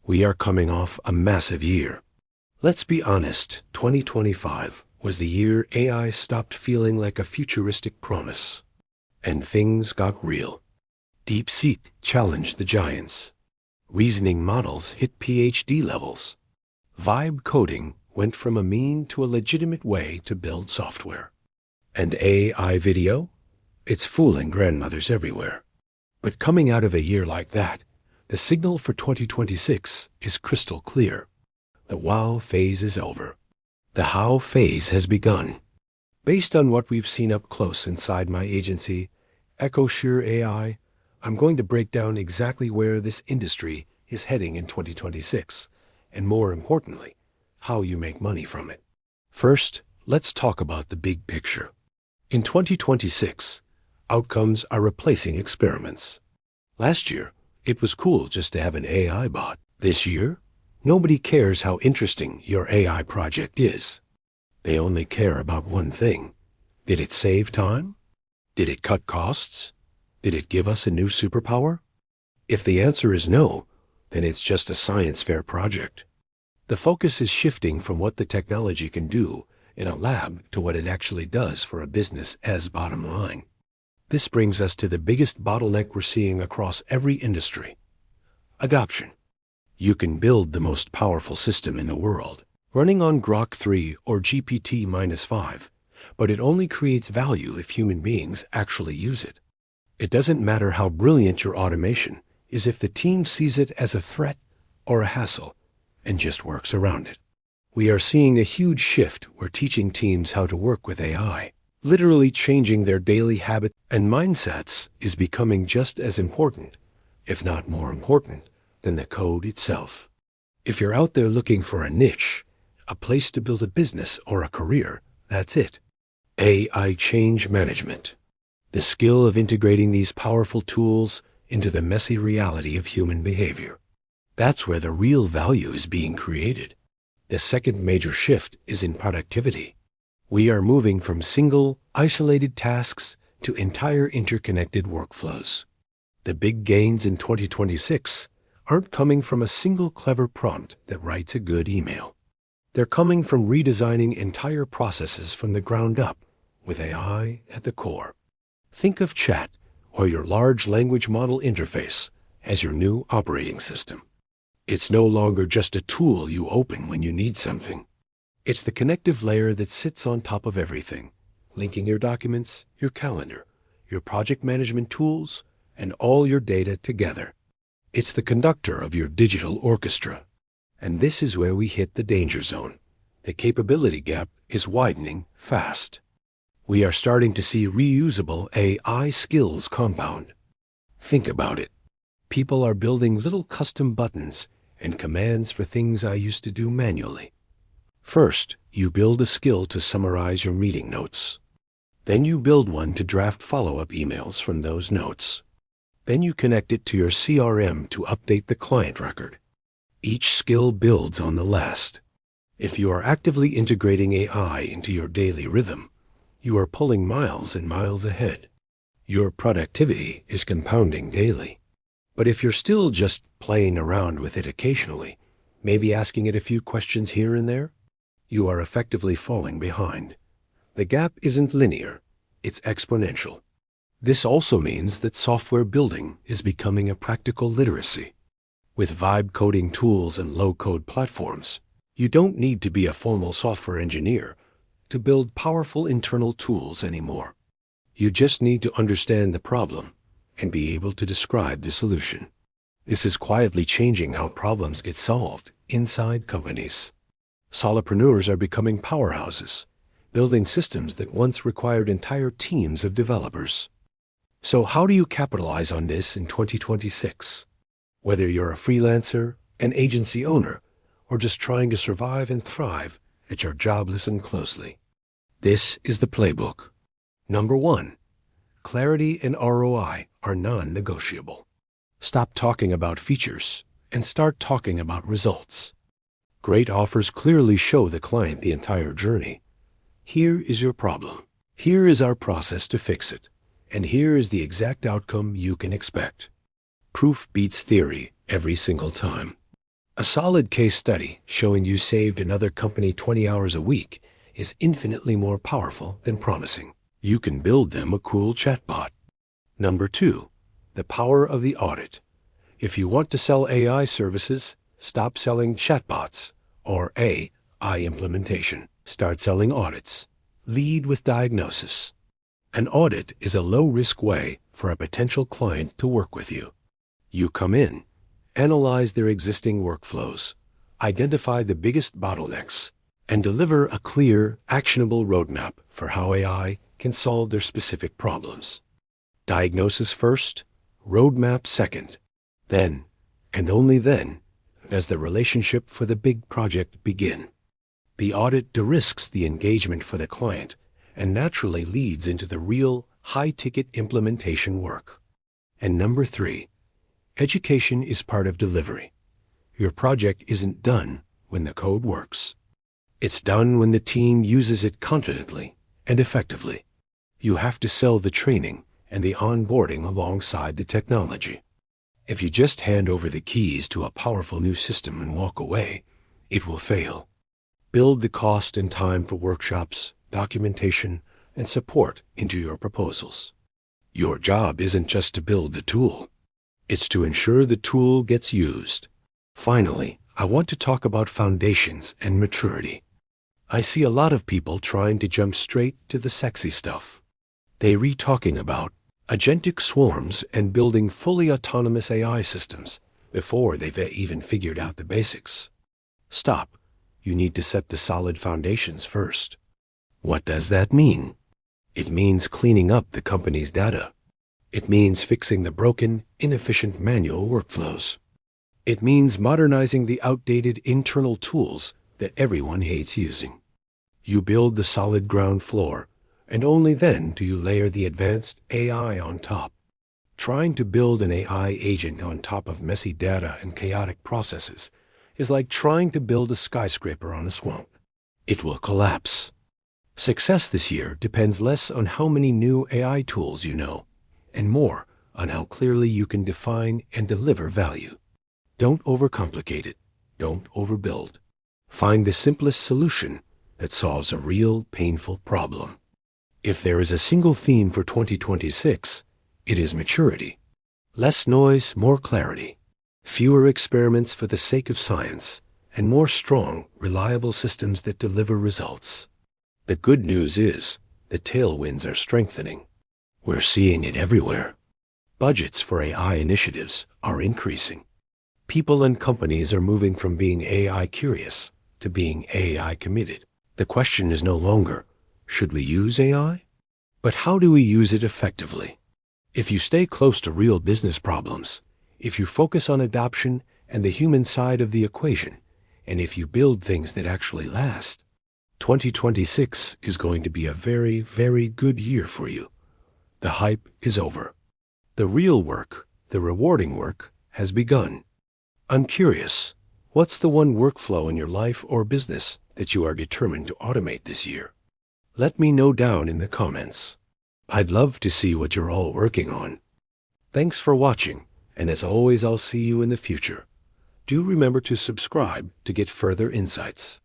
We are coming off a massive year. Let's be honest, 2025 was the year AI stopped feeling like a futuristic promise. And things got real. DeepSeek challenged the giants. Reasoning models hit PhD levels. Vibe coding went from a meme to a legitimate way to build software. And AI video? It's fooling grandmothers everywhere. But coming out of a year like that, the signal for 2026 is crystal clear. The wow phase is over. The how phase has begun. Based on what we've seen up close inside my agency, EchoShare AI, I'm going to break down exactly where this industry is heading in 2026, and more importantly, how you make money from it. First, let's talk about the big picture. In 2026, outcomes are replacing experiments. Last year, it was cool just to have an AI bot. This year, nobody cares how interesting your AI project is. They only care about one thing. Did it save time? Did it cut costs? Did it give us a new superpower? If the answer is no, then it's just a science fair project. The focus is shifting from what the technology can do in a lab to what it actually does for a business as bottom line. This brings us to the biggest bottleneck we're seeing across every industry: adoption. You can build the most powerful system in the world, running on Grok 3 or GPT-5, but it only creates value if human beings actually use it. It doesn't matter how brilliant your automation is if the team sees it as a threat or a hassle and just works around it. We are seeing a huge shift where teaching teams how to work with AI, literally changing their daily habits and mindsets, is becoming just as important, if not more important, than the code itself. If you're out there looking for a niche, a place to build a business or a career, that's it. AI change management. The skill of integrating these powerful tools into the messy reality of human behavior. That's where the real value is being created. The second major shift is in productivity. We are moving from single, isolated tasks to entire interconnected workflows. The big gains in 2026 aren't coming from a single clever prompt that writes a good email. They're coming from redesigning entire processes from the ground up with AI at the core. Think of chat or your large language model interface as your new operating system. It's no longer just a tool you open when you need something. It's the connective layer that sits on top of everything, linking your documents, your calendar, your project management tools, and all your data together. It's the conductor of your digital orchestra. And this is where we hit the danger zone. The capability gap is widening fast. We are starting to see reusable AI skills compound. Think about it. People are building little custom buttons and commands for things I used to do manually. First, you build a skill to summarize your meeting notes. Then you build one to draft follow-up emails from those notes. Then you connect it to your CRM to update the client record. Each skill builds on the last. If you are actively integrating AI into your daily rhythm, you are pulling miles and miles ahead. Your productivity is compounding daily. But if you're still just playing around with it occasionally, maybe asking it a few questions here and there, you are effectively falling behind. The gap isn't linear, it's exponential. This also means that software building is becoming a practical literacy. With vibe coding tools and low-code platforms, you don't need to be a formal software engineer to build powerful internal tools anymore. You just need to understand the problem and be able to describe the solution. This is quietly changing how problems get solved inside companies. Solopreneurs are becoming powerhouses, building systems that once required entire teams of developers. So how do you capitalize on this in 2026? Whether you're a freelancer, an agency owner, or just trying to survive and thrive at your job, listen closely. This is the playbook. Number 1. Clarity and ROI are non-negotiable. Stop talking about features and start talking about results. Great offers clearly show the client the entire journey. Here is your problem. Here is our process to fix it. And here is the exact outcome you can expect. Proof beats theory every single time. A solid case study showing you saved another company 20 hours a week is infinitely more powerful than promising you can build them a cool chatbot. Number 2, the power of the audit. If you want to sell AI services, stop selling chatbots or AI implementation. Start selling audits. Lead with diagnosis. An audit is a low-risk way for a potential client to work with you. You come in, analyze their existing workflows, identify the biggest bottlenecks, and deliver a clear, actionable roadmap for how AI can solve their specific problems. Diagnosis first, roadmap second. Then, and only then, does the relationship for the big project begin. The audit de-risks the engagement for the client and naturally leads into the real high-ticket implementation work. And number 3, education is part of delivery. Your project isn't done when the code works. It's done when the team uses it confidently and effectively. You have to sell the training and the onboarding alongside the technology. If you just hand over the keys to a powerful new system and walk away, it will fail. Build the cost and time for workshops, documentation, and support into your proposals. Your job isn't just to build the tool. It's to ensure the tool gets used. Finally, I want to talk about foundations and maturity. I see a lot of people trying to jump straight to the sexy stuff. They talking about agentic swarms and building fully autonomous AI systems before they've even figured out the basics. Stop. You need to set the solid foundations first. What does that mean? It means cleaning up the company's data. It means fixing the broken, inefficient manual workflows. It means modernizing the outdated internal tools that everyone hates using. You build the solid ground floor, and only then do you layer the advanced AI on top. Trying to build an AI agent on top of messy data and chaotic processes is like trying to build a skyscraper on a swamp. It will collapse. Success this year depends less on how many new AI tools you know, and more on how clearly you can define and deliver value. Don't overcomplicate it. Don't overbuild. Find the simplest solution that solves a real, painful problem. If there is a single theme for 2026, it is maturity. Less noise, more clarity. Fewer experiments for the sake of science, and more strong, reliable systems that deliver results. The good news is, the tailwinds are strengthening. We're seeing it everywhere. Budgets for AI initiatives are increasing. People and companies are moving from being AI curious to being AI committed. The question is no longer, should we use AI? But how do we use it effectively? If you stay close to real business problems, if you focus on adoption and the human side of the equation, and if you build things that actually last, 2026 is going to be a very, very good year for you. The hype is over. The real work, the rewarding work, has begun. I'm curious, what's the one workflow in your life or business that you are determined to automate this year? Let me know down in the comments. I'd love to see what you're all working on. Thanks for watching, and as always, I'll see you in the future. Do remember to subscribe to get further insights.